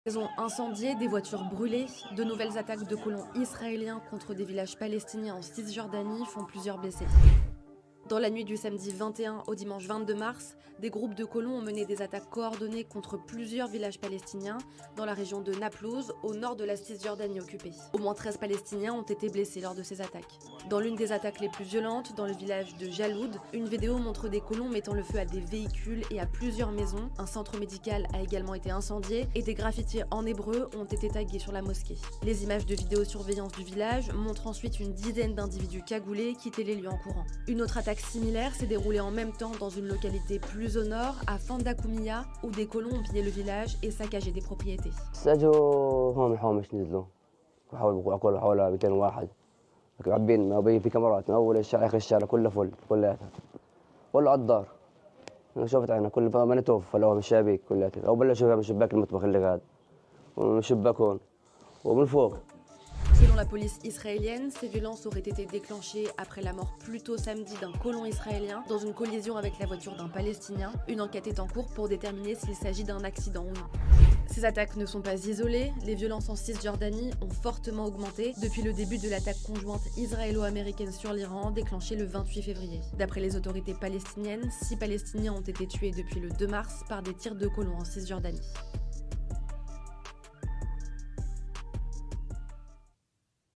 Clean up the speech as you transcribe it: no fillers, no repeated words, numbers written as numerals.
Maisons incendiées, des voitures brûlées, de nouvelles attaques de colons israéliens contre des villages palestiniens en Cisjordanie font plusieurs blessés. Dans la nuit du samedi 21 au dimanche 22 mars, des groupes de colons ont mené des attaques coordonnées contre plusieurs villages palestiniens dans la région de Naplouse, au nord de la Cisjordanie occupée. Au moins 13 Palestiniens ont été blessés lors de ces attaques. Dans l'une des attaques les plus violentes, dans le village de Jaloud, une vidéo montre des colons mettant le feu à des véhicules et à plusieurs maisons. Un centre médical a également été incendié et des graffitis en hébreu ont été tagués sur la mosquée. Les images de vidéosurveillance du village montrent ensuite une dizaine d'individus cagoulés quitter les lieux en courant. Une autre attaque similaire s'est déroulée en même temps dans une localité plus au nord, à Fandakoumiya, où des colons ont pillé le village et saccagé des propriétés. اجوا هون الحومش نزلوا وحاولوا حوالي 200 واحد معبين ما بين في كاميرات من اول الشارع اخر الشارع كله فل كلياتها ولعوا على الدار. انا شفت عينها كل ما نتوف فلوها من الشبابيك كلياتها او بلشوا من شباك المطبخ اللي قاعد ومن شباك هون ومن فوق. Selon la police israélienne, ces violences auraient été déclenchées après la mort plus tôt samedi d'un colon israélien dans une collision avec la voiture d'un Palestinien. Une enquête est en cours pour déterminer s'il s'agit d'un accident ou non. Ces attaques ne sont pas isolées, les violences en Cisjordanie ont fortement augmenté depuis le début de l'attaque conjointe israélo-américaine sur l'Iran déclenchée le 28 février. D'après les autorités palestiniennes, 6 Palestiniens ont été tués depuis le 2 mars par des tirs de colons en Cisjordanie.